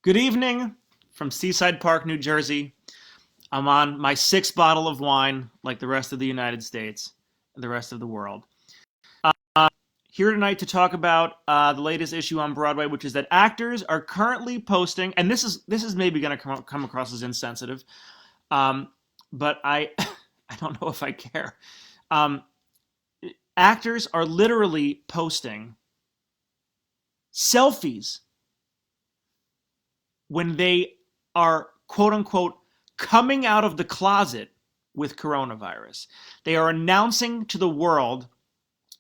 Good evening from Seaside Park, New Jersey. I'm on my sixth bottle of wine, like the rest of the United States and the rest of the world. Here tonight to talk about the latest issue on Broadway, which is that actors are currently posting, and this is maybe going to come across as insensitive, but I I don't know if I care. Um, Actors are literally posting selfies when they are quote unquote coming out of the closet with coronavirus. They are announcing to the world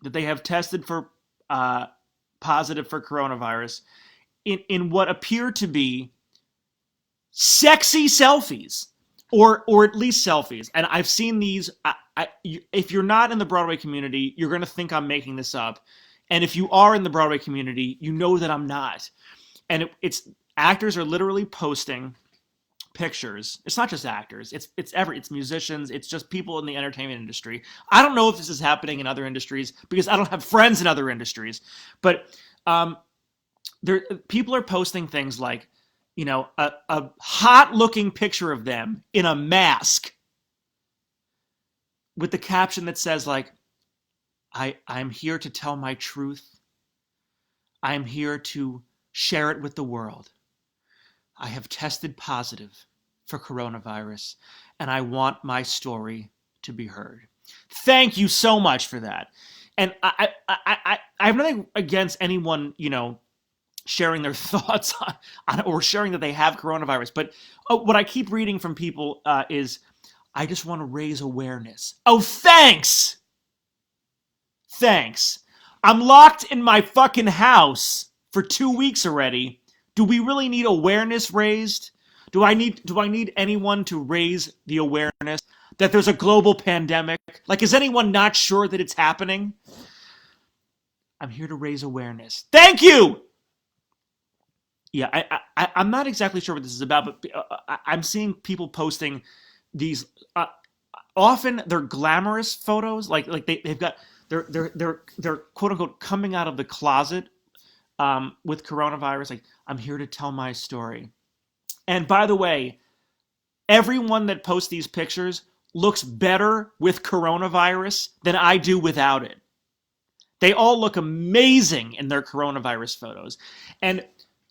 that they have tested for uh, positive for coronavirus in what appear to be sexy selfies, or at least selfies. And I've seen these. If you're not in the Broadway community, you're going to think I'm making this up. And if you are in the Broadway community, you know that I'm not. And it's actors are literally posting pictures. It's not just actors. It's musicians. It's just people in the entertainment industry. I don't know if this is happening in other industries because I don't have friends in other industries. But there, people are posting things like, a hot looking picture of them in a mask with the caption that says like, I'm here to tell my truth. I'm here to share it with the world. I have tested positive for coronavirus, and I want my story to be heard. Thank you so much for that. And I have nothing against anyone, sharing their thoughts on or sharing that they have coronavirus. But what I keep reading from people is, I just want to raise awareness. Oh, thanks! Thanks. I'm locked in my fucking house for 2 weeks already. Do we really need awareness raised? Do I need anyone to raise the awareness that there's a global pandemic? Like, is anyone not sure that it's happening? I'm here to raise awareness. Thank you! Yeah, I'm not exactly sure what this is about, but I'm seeing people posting these. Often they're glamorous photos, like they've got they're quote unquote coming out of the closet with coronavirus. Like, I'm here to tell my story. And by the way, everyone that posts these pictures looks better with coronavirus than I do without it. They all look amazing in their coronavirus photos. And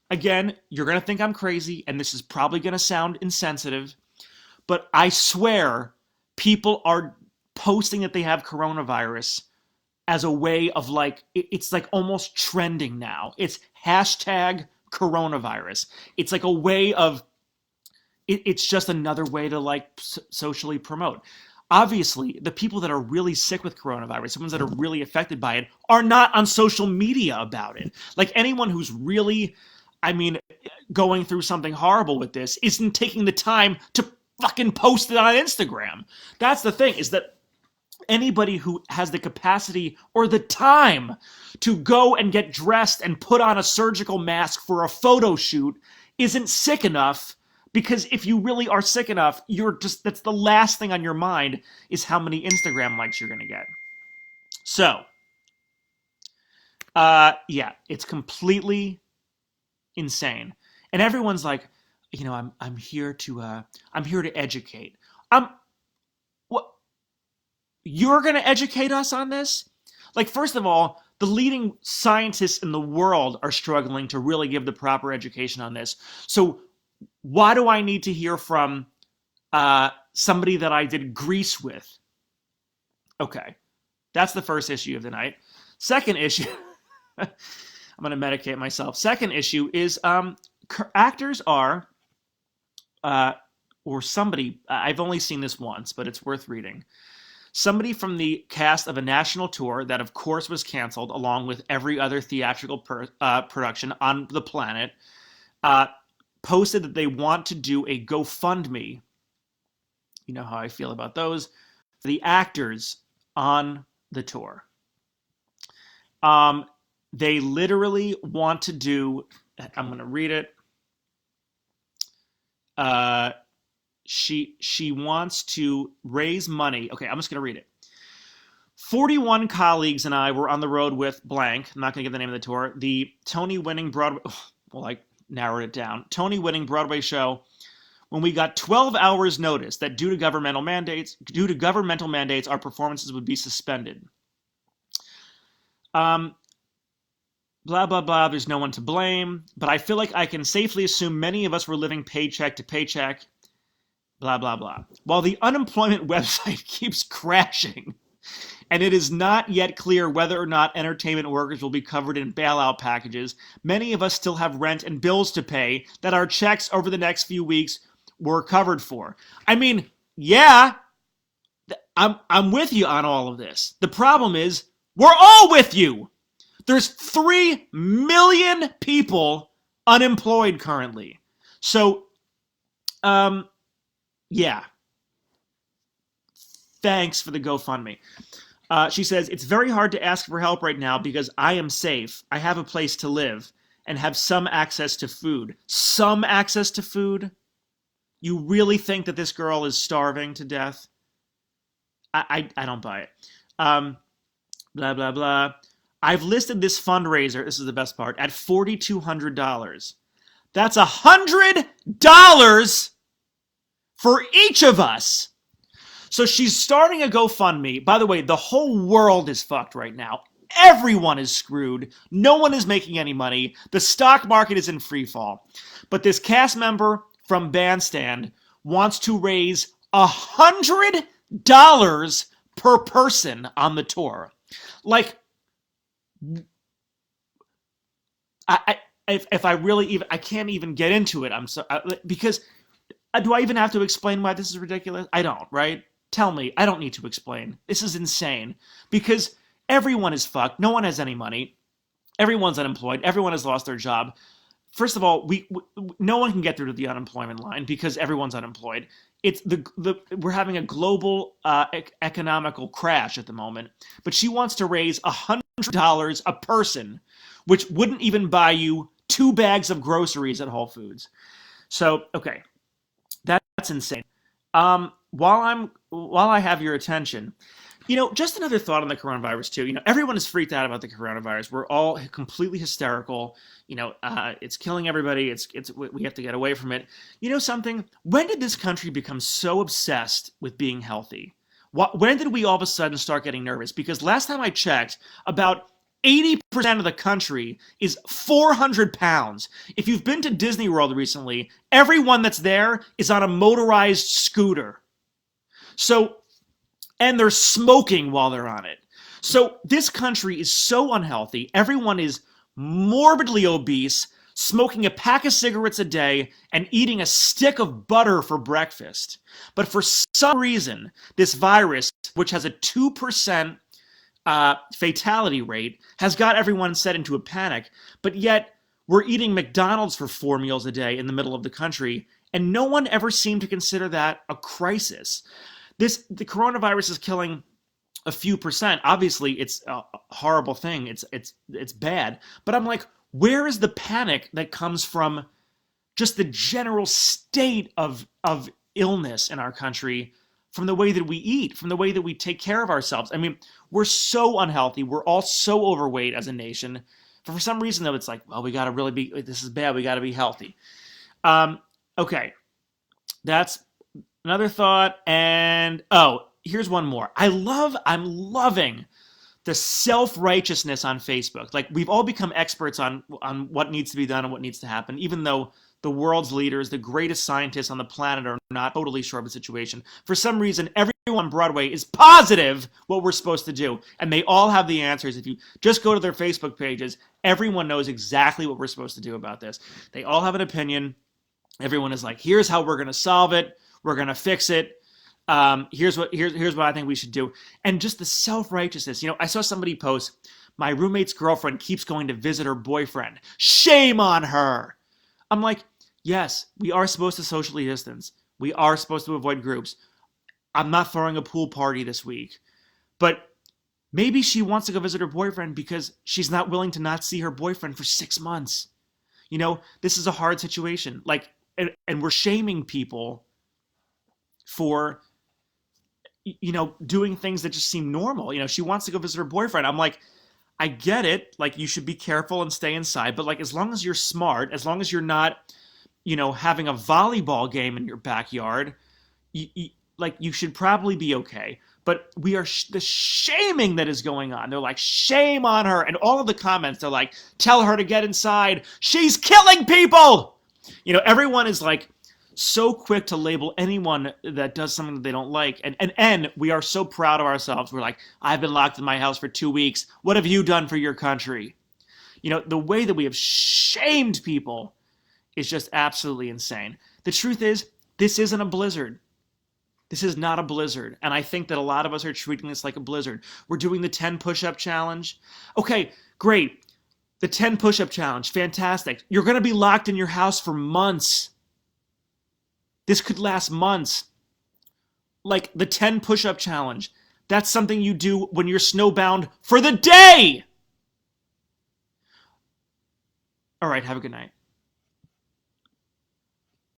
again, you're going to think I'm crazy, and this is probably going to sound insensitive, but I swear people are posting that they have coronavirus as a way of like, it's like almost trending now. It's hashtag coronavirus. It's like a way of, it's just another way to like socially promote. Obviously, the people that are really sick with coronavirus, the ones that are really affected by it, are not on social media about it. Like, anyone who's really, going through something horrible with this isn't taking the time to fucking post it on Instagram. That's the thing, is that anybody who has the capacity or the time to go and get dressed and put on a surgical mask for a photo shoot isn't sick enough, because if you really are sick enough, that's the last thing on your mind is how many Instagram likes you're going to get. So, yeah, it's completely insane. And everyone's like, I'm here to educate. What? You're going to educate us on this? Like, first of all, the leading scientists in the world are struggling to really give the proper education on this. So why do I need to hear from somebody that I did Grease with? Okay, that's the first issue of the night. Second issue, I'm going to medicate myself. Second issue is actors are, or somebody, I've only seen this once, but it's worth reading. Somebody from the cast of a national tour that, of course, was canceled, along with every other theatrical production on the planet, posted that they want to do a GoFundMe. You know how I feel about those. For the actors on the tour. They literally want to do, I'm going to read it. She wants to raise money. Okay, I'm just going to read it. 41 colleagues and I were on the road with blank. I'm not going to give the name of the tour. The Tony-winning Broadway, well, like narrowed it down. Tony winning Broadway show when we got 12 hours notice that due to governmental mandates, our performances would be suspended. Blah, blah, blah. There's no one to blame. But I feel like I can safely assume many of us were living paycheck to paycheck. Blah, blah, blah. While the unemployment website keeps crashing, and it is not yet clear whether or not entertainment workers will be covered in bailout packages, many of us still have rent and bills to pay that our checks over the next few weeks were covered for. I mean, yeah, I'm with you on all of this. The problem is, we're all with you. There's 3 million people unemployed currently. So, yeah. Thanks for the GoFundMe. She says, it's very hard to ask for help right now because I am safe. I have a place to live and have some access to food. Some access to food? You really think that this girl is starving to death? I don't buy it. Blah, blah, blah. I've listed this fundraiser, this is the best part, at $4,200. That's $100 for each of us. So she's starting a GoFundMe. By the way, the whole world is fucked right now. Everyone is screwed. No one is making any money. The stock market is in free fall. But this cast member from Bandstand wants to raise $100 per person on the tour. Like, if I really even, I can't even get into it. Because do I even have to explain why this is ridiculous? I don't, right? Tell me. I don't need to explain. This is insane because everyone is fucked. No one has any money. Everyone's unemployed. Everyone has lost their job. First of all, no one can get through to the unemployment line because everyone's unemployed. It's we're having a global economical crash at the moment. But she wants to raise $100 a person, which wouldn't even buy you 2 bags of groceries at Whole Foods. So, okay, that's insane. While I have your attention, just another thought on the coronavirus too. Everyone is freaked out about the coronavirus. We're all completely hysterical. It's killing everybody. We have to get away from it. Something? When did this country become so obsessed with being healthy? When did we all of a sudden start getting nervous? Because last time I checked, about 80% of the country is 400 pounds. If you've been to Disney World recently, everyone that's there is on a motorized scooter. So, and they're smoking while they're on it. So this country is so unhealthy. Everyone is morbidly obese, smoking a pack of cigarettes a day, and eating a stick of butter for breakfast. But for some reason, this virus, which has a 2% fatality rate, has got everyone set into a panic. But yet, we're eating McDonald's for 4 meals a day in the middle of the country, and no one ever seemed to consider that a crisis. The coronavirus is killing a few percent. Obviously, it's a horrible thing. It's bad. But I'm like, where is the panic that comes from just the general state of illness in our country, from the way that we eat, from the way that we take care of ourselves? I mean, we're so unhealthy. We're all so overweight as a nation. But for some reason, though, it's like, well, we got to really be, this is bad. We got to be healthy. Okay. That's another thought. And, here's one more. I'm loving the self-righteousness on Facebook. Like, we've all become experts on what needs to be done and what needs to happen, even though the world's leaders, the greatest scientists on the planet, are not totally sure of the situation. For some reason, everyone on Broadway is positive what we're supposed to do, and they all have the answers. If you just go to their Facebook pages, everyone knows exactly what we're supposed to do about this. They all have an opinion. Everyone is like, here's how we're going to solve it. We're going to fix it. Here's what I think we should do. And just the self-righteousness. I saw somebody post, my roommate's girlfriend keeps going to visit her boyfriend. Shame on her. I'm like, yes, we are supposed to socially distance. We are supposed to avoid groups. I'm not throwing a pool party this week. But maybe she wants to go visit her boyfriend because she's not willing to not see her boyfriend for 6 months. This is a hard situation. Like, and we're shaming people for, doing things that just seem normal. She wants to go visit her boyfriend. I'm like, I get it. Like, you should be careful and stay inside, but like, as long as you're smart, as long as you're not, having a volleyball game in your backyard, like, you should probably be okay. But we are the shaming that is going on. They're like, shame on her, and all of the comments, they're like, tell her to get inside. She's killing people. Everyone is like so quick to label anyone that does something that they don't like. And we are so proud of ourselves. We're like, I've been locked in my house for 2 weeks. What have you done for your country? The way that we have shamed people is just absolutely insane. The truth is, this isn't a blizzard. This is not a blizzard. And I think that a lot of us are treating this like a blizzard. We're doing the 10 push-up challenge. Okay, great. The 10 push-up challenge, fantastic. You're going to be locked in your house for months. This could last months. Like the 10 push-up challenge. That's something you do when you're snowbound for the day. All right, have a good night.